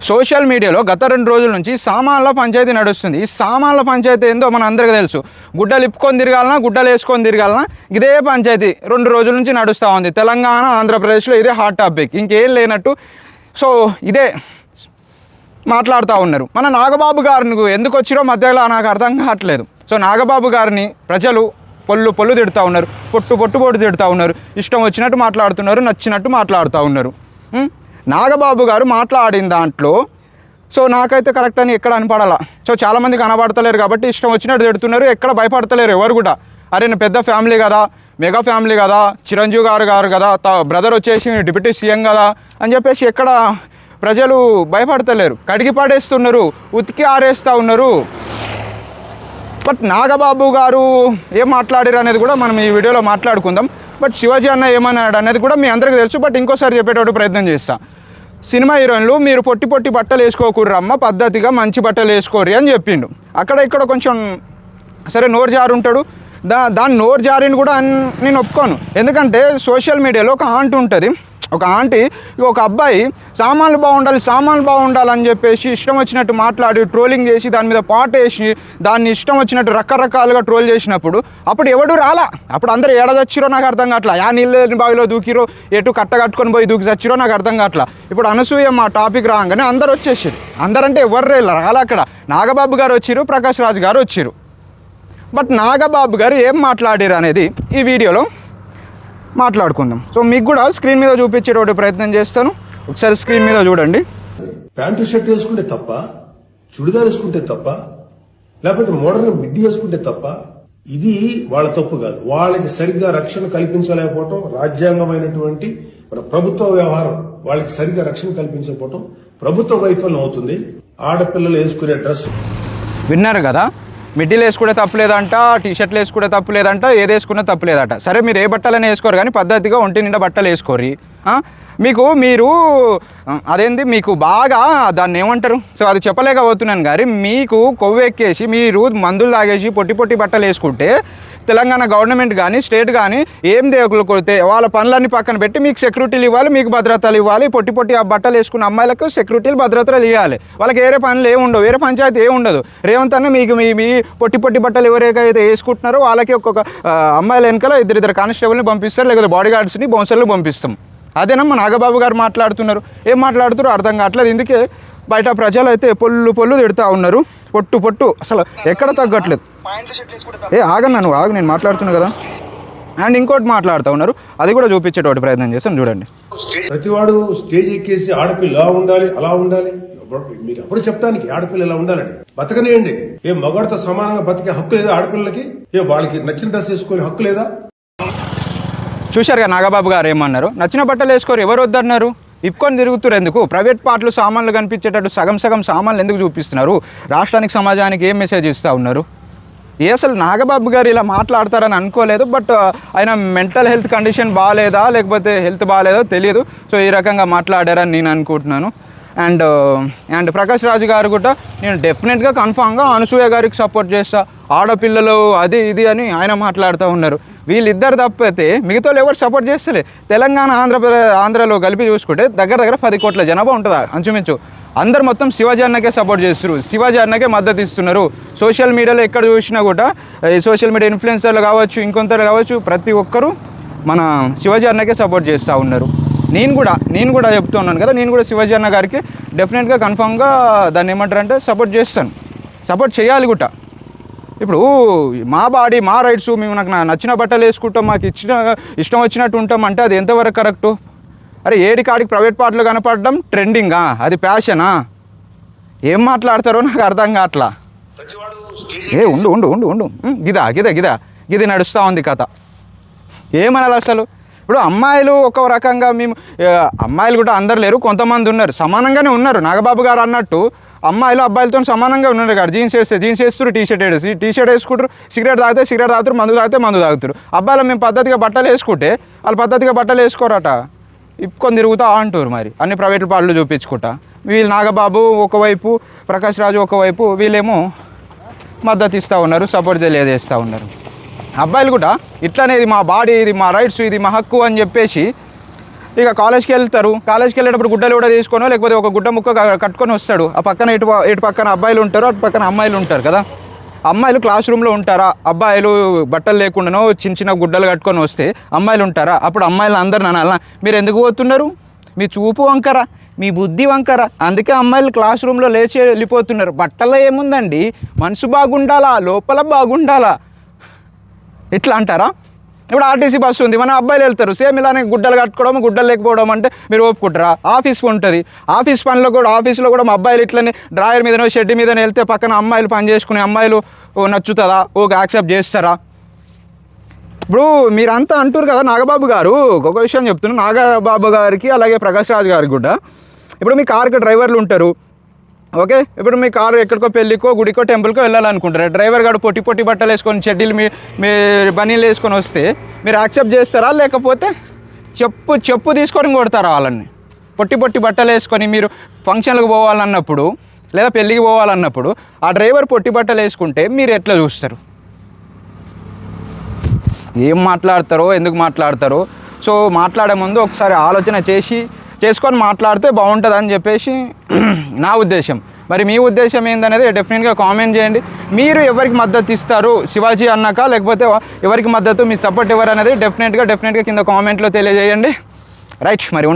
Social మీడియాలో గత 2 రోజుల నుంచి సామాన్ల పంచాయతీ నడుస్తుంది. ఈ సామాన్ల పంచాయతీ ఏందో మన అందరికీ తెలుసు. గుడ్డలు ఇప్పుకొని తిరగాలన్నా, గుడ్డలు వేసుకొని తిరగాలన్నా ఇదే పంచాయతీ 2 రోజుల నుంచి నడుస్తూ ఉంది. తెలంగాణ, ఆంధ్రప్రదేశ్లో ఇదే హాట్ టాపిక్, ఇంకేం లేనట్టు. సో ఇదే మాట్లాడుతూ ఉన్నారు. మన నాగబాబు గారిని ఎందుకు వచ్చిరో మధ్యలో నాకు అర్థం కావట్లేదు. సో నాగబాబు గారిని ప్రజలు పొల్లు తిడుతూ ఉన్నారు, పొట్టు తిడుతూ ఉన్నారు, ఇష్టం వచ్చినట్టు మాట్లాడుతున్నారు, నచ్చినట్టు మాట్లాడుతూ ఉన్నారు. నాగబాబు గారు మాట్లాడిన దాంట్లో సో నాకైతే కరెక్ట్ అని ఎక్కడ అనిపడాల. సో చాలామంది కనబడతలేరు కాబట్టి ఇష్టం వచ్చినట్టు తిడుతున్నారు, ఎక్కడ భయపడతలేరు ఎవరు కూడా. అరే నేను పెద్ద ఫ్యామిలీ కదా, మెగా ఫ్యామిలీ కదా, చిరంజీవి గారు కదా, బ్రదర్ వచ్చేసి డిప్యూటీ సీఎం కదా అని చెప్పేసి ఎక్కడ ప్రజలు భయపడతలేరు. కడిగి పడేస్తున్నారు, ఉతికి ఆరేస్తూ ఉన్నారు. బట్ నాగబాబు గారు ఏం మాట్లాడారు అనేది కూడా మనం ఈ వీడియోలో మాట్లాడుకుందాం. బట్ శివాజీ అన్న ఏమన్నాడు అనేది కూడా మీ అందరికీ తెలుసు. బట్ ఇంకోసారి చెప్పేటప్పుడు ప్రయత్నం చేస్తా. సినిమా హీరోయిన్లు మీరు పొట్టి బట్టలు వేసుకోకూర్రమ్మ, పద్ధతిగా మంచి బట్టలు వేసుకోర్రి అని చెప్పిండు. అక్కడ ఇక్కడ కొంచెం సరే నోరు జారు ఉంటాడు, దాని నోరు జారిని కూడా నేను ఒప్పుకోను. ఎందుకంటే సోషల్ మీడియాలో ఒక ఆంటీ ఉంటుంది, ఒక ఆంటీ ఒక అబ్బాయి సామాన్లు బాగుండాలని చెప్పేసి ఇష్టం వచ్చినట్టు మాట్లాడి ట్రోలింగ్ చేసి దాని మీద పాటేసి దాన్ని ఇష్టం వచ్చినట్టు రకరకాలుగా ట్రోల్ చేసినప్పుడు అప్పుడు ఎవడు రాలా. అప్పుడు అందరూ ఏడదచ్చిరో నాకు అర్థం కావట్లా. యా నీళ్ళని బావిలో దూకిరో ఎటు కట్టుకొని పోయి దూకి చచ్చిరో నాకు అర్థం కావట్లా. ఇప్పుడు అనసూయ మా టాపిక్ రాగానే అందరు వచ్చేసారు. అందరంటే ఎవరు రాలా. అక్కడ నాగబాబు గారు వచ్చిరు, ప్రకాష్ రాజ్ గారు వచ్చిరు. బట్ నాగబాబు గారు ఏం మాట్లాడారు అనేది ఈ వీడియోలో మాట్లాడుకుందాం. సో మీకు కూడా స్క్రీన్ మీద చూపించేటువంటి ప్రయత్నం చేస్తాను. ఒకసారి స్క్రీన్ మీద చూడండి. ప్యాంటు షర్ట్ వేసుకుంటే తప్ప, చుడిదార్ వేసుకుంటే తప్ప, లేకపోతే మోడర్న్ మిడ్డీ వేసుకుంటే తప్ప, ఇది వాళ్ళ తప్పు కాదు. వాళ్ళకి సరిగ్గా రక్షణ కల్పించలేకపోవటం, రాజ్యాంగమైనటువంటి మన ప్రభుత్వ వ్యవహారం వాళ్ళకి సరిగ్గా రక్షణ కల్పించకపోవటం ప్రభుత్వ వైఫల్యం అవుతుంది. ఆడపిల్లలు వేసుకునే డ్రెస్ విన్నారు కదా, మిడ్డీలు వేసుకుంటే తప్పులేదంట, టీషర్ట్లు వేసుకుంటే తప్పులేదంట, ఏది వేసుకున్నా తప్పులేదట. సరే మీరు ఏ బట్టలని వేసుకోరు కానీ పద్ధతిగా ఒంటి నిండా బట్టలు వేసుకోరు. మీరు అదేంది మీకు బాగా దాన్ని ఏమంటారు, సో అది చెప్పలేకపోతున్నాను. కానీ మీకు కొవ్వు ఎక్కేసి మీరు మందులు తాగేసి పొట్టి బట్టలు వేసుకుంటే తెలంగాణ గవర్నమెంట్ కానీ స్టేట్ కానీ ఏం దేకులు కొడితే వాళ్ళ పనులన్నీ పక్కన పెట్టి మీకు సెక్యూరిటీలు ఇవ్వాలి, మీకు భద్రతలు ఇవ్వాలి. పొట్టి ఆ బట్టలు వేసుకున్న అమ్మాయిలకు సెక్యూరిటీలు భద్రతలు ఇవ్వాలి. వాళ్ళకి వేరే పనులు ఏముండవు, వేరే పంచాయతీ ఏముండదు. రేవంత్ అన్న మీకు మీ పొట్టి బట్టలు ఎవరైతే వేసుకుంటున్నారో వాళ్ళకి ఒక్కొక్క అమ్మాయిల వెనకాల ఇద్దరు కానిస్టేబుల్ని పంపిస్తారు, లేకపోతే బాడీ గార్డ్స్ని బౌన్సర్లు పంపిస్తాం. అదేనమ్మా నాగబాబు గారు మాట్లాడుతున్నారు. ఏం మాట్లాడుతారో అర్థం కావట్లేదు. ఇందుకే బయట ప్రజలు అయితే పొల్లు తిడుతూ ఉన్నారు. పొట్టు అసలు ఎక్కడ తగ్గట్లేదు. ఆగన్నా నువ్వు ఆగు, నేను మాట్లాడుతున్నా కదా. అండ్ ఇంకోటి మాట్లాడుతూ ఉన్నారు, అది కూడా చూపించేటువంటి ప్రయత్నం చేస్తాను చూడండి. ప్రతివాడు స్టేజ్ ఎక్కేసి ఆడపిల్ల ఇలా ఉండాలి అలా ఉండాలి, మీరు ఎప్పుడు చెప్పడానికి ఆడపిల్ల ఇలా ఉండాలని బతకనేయండి. ఏ మగాడితో సమానంగా బతికే హక్కు లేదా ఆడపిల్లలకి? ఏ వాళ్ళకి నచ్చిన డ్రెస్ వేసుకునే హక్కు లేదా? చూశారుగా నాగబాబు గారు ఏమన్నారు, నచ్చిన బట్టలు వేసుకోరు, ఎవరు వద్దన్నారు, ఇప్పుకొని తిరుగుతున్నారు. ఎందుకు ప్రైవేట్ పార్ట్లు సామాన్లు కనిపించేటట్టు సగం సామాన్లు ఎందుకు చూపిస్తున్నారు? రాష్ట్రానికి సమాజానికి ఏం మెసేజ్ ఇస్తూ ఉన్నారు? అసలు నాగబాబు గారు ఇలా మాట్లాడతారని అనుకోలేదు. బట్ ఆయన మెంటల్ హెల్త్ కండిషన్ బాగాలేదా లేకపోతే హెల్త్ బాగాలేదో తెలియదు. సో ఈ రకంగా మాట్లాడారని నేను అనుకుంటున్నాను. అండ్ ప్రకాష్ రాజు గారు కూడా నేను డెఫినెట్గా కన్ఫామ్గా అనసూయ గారికి సపోర్ట్ చేస్తా, ఆడపిల్లలు అది ఇది అని ఆయన మాట్లాడుతూ ఉన్నారు. వీళ్ళిద్దరు తప్పైతే మిగతా ఎవరు సపోర్ట్ చేస్తలే. తెలంగాణ ఆంధ్రలో కలిపి చూసుకుంటే దగ్గర 10 కోట్ల జనాభా ఉంటుందా అంచుమించు. అందరు మొత్తం శివాజీ అన్నకే సపోర్ట్ చేస్తున్నారు, శివాజీ అన్నకే మద్దతు ఇస్తున్నారు. సోషల్ మీడియాలో ఎక్కడ చూసినా కూడా ఈ సోషల్ మీడియా ఇన్ఫ్లుయెన్సర్లు కావచ్చు, ఇంకొంతలు కావచ్చు, ప్రతి ఒక్కరూ మన శివాజీ అన్నకే సపోర్ట్ చేస్తూ ఉన్నారు. నేను కూడా చెప్తున్నాను కదా, నేను కూడా శివాజీ అన్న గారికి డెఫినెట్గా కన్ఫామ్గా దాన్ని ఏమంటారంటే సపోర్ట్ చేస్తాను, సపోర్ట్ చేయాలి కూడా. ఇప్పుడు మా బాడీ మా రైట్స్, మేము నాకు నచ్చిన బట్టలు వేసుకుంటాం, మాకు ఇష్టం వచ్చినట్టు ఉంటాం అంటే అది ఎంతవరకు కరెక్టు? అరే ఏడికాడికి ప్రైవేట్ పార్ట్లు కనపడడం ట్రెండింగా, అది ప్యాషనా? ఏం మాట్లాడతారో నాకు అర్థం కావట్లా. ఉండు గిది నడుస్తూ ఉంది కథ. ఏమనాలి అసలు? ఇప్పుడు అమ్మాయిలు ఒక రకంగా అమ్మాయిలు కూడా అందరు లేరు, కొంతమంది ఉన్నారు, సమానంగానే ఉన్నారు. నాగబాబు గారు అన్నట్టు అమ్మాయిలు అబ్బాయిలతో సమానంగా ఉన్నారు కదా. జీన్స్ వేస్తారు, టీషర్ట్ వేసుకుంటారు, సిగరెట్ తాగుతారు, మందు తాగుతారు. అబ్బాయిలు మేము పద్ధతిగా బట్టలు వేసుకుంటే వాళ్ళు పద్ధతిగా బట్టలు వేసుకోరట, ఇప్పుకొని తిరుగుతా అంటారు. మరి అన్ని ప్రైవేట్ పార్లు చూపించుకుంటా వీళ్ళు నాగబాబు ఒకవైపు, ప్రకాష్ రాజు ఒకవైపు, వీళ్ళేమో మద్దతు ఇస్తూ ఉన్నారు, సపోర్ట్ తెలియజేస్తూ ఉన్నారు. అబ్బాయిలు కూడా ఇట్లనే ఇది మా బాడీ, ఇది మా రైట్స్, ఇది మా హక్కు అని చెప్పేసి ఇక కాలేజ్కి వెళ్తారు, కాలేజ్కి వెళ్ళేటప్పుడు గుడ్డలు కూడా తీసుకొని లేకపోతే ఒక గుడ్డ ముక్క కట్టుకొని వస్తాడు. ఆ పక్కన ఇటు పక్కన అబ్బాయిలు ఉంటారు, అటు పక్కన అమ్మాయిలు ఉంటారు కదా. అమ్మాయిలు క్లాస్ రూమ్లో ఉంటారా? అబ్బాయిలు బట్టలు లేకుండానో చిన్న చిన్న గుడ్డలు కట్టుకొని వస్తే అమ్మాయిలు ఉంటారా? అప్పుడు అమ్మాయిలు అందరు అనాలా, మీరు ఎందుకు పోతున్నారు? మీ చూపు వంకర, మీ బుద్ధి వంకర, అందుకే అమ్మాయిలు క్లాస్ రూమ్లో లేచి వెళ్ళిపోతున్నారు. బట్టల్లో ఏముందండి, మనసు బాగుండాలా, లోపల బాగుండాలా, ఇట్లా అంటారా? ఇప్పుడు ఆర్టీసీ బస్సు ఉంది, మన అబ్బాయిలు వెళ్తారు, సేమ్ ఇలానే గుడ్డలు కట్టుకోవడం, గుడ్డలు లేకపోవడం అంటే మీరు ఒప్పుకుంటారా? ఆఫీస్ ఉంటుంది, ఆఫీస్ పనిలో కూడా ఆఫీస్లో కూడా మా అబ్బాయిలు ఇట్లనే డ్రాయర్ మీదనో షెడ్ మీదనో వెళ్తే పక్కన అమ్మాయిలు పని చేసుకునే అమ్మాయిలు నచ్చుతుందా? ఓకే, యాక్సెప్ట్ చేస్తారా? ఇప్పుడు మీరంతా అంటారు కదా నాగబాబు గారు, ఒక విషయం చెప్తున్నాను నాగబాబు గారికి అలాగే ప్రకాష్ రాజ్ గారికి కూడా. ఇప్పుడు మీ కార్కి డ్రైవర్లు ఉంటారు, ఓకే. ఇప్పుడు మీ కారు ఎక్కడికో పెళ్ళికో గుడికో టెంపుల్కో వెళ్ళాలనుకుంటారు, డ్రైవర్ గారు పొట్టి బట్టలు వేసుకొని చెడ్డీలు మీ బనీలు వేసుకొని వస్తే మీరు యాక్సెప్ట్ చేస్తారా? లేకపోతే చెప్పు తీసుకొని కొడతారా వాళ్ళని? పొట్టి బట్టలు వేసుకొని మీరు ఫంక్షన్లకు పోవాలన్నప్పుడు లేదా పెళ్ళికి పోవాలన్నప్పుడు ఆ డ్రైవర్ పొట్టి బట్టలు వేసుకుంటే మీరు ఎట్లా చూస్తారు? ఏం మాట్లాడతారో, ఎందుకు మాట్లాడతారో. సో మాట్లాడే ముందు ఒకసారి ఆలోచన చేసుకొని మాట్లాడితే బాగుంటుందని చెప్పేసి నా ఉద్దేశం. మరి మీ ఉద్దేశం ఏందనేది డెఫినెట్గా కామెంట్ చేయండి. మీరు ఎవరికి మద్దతు ఇస్తారు, శివాజీ అన్నాక లేకపోతే ఎవరికి మద్దతు, మీ సపోర్ట్ ఎవరు అనేది డెఫినెట్గా కింద కామెంట్లో తెలియజేయండి. రైట్, మరి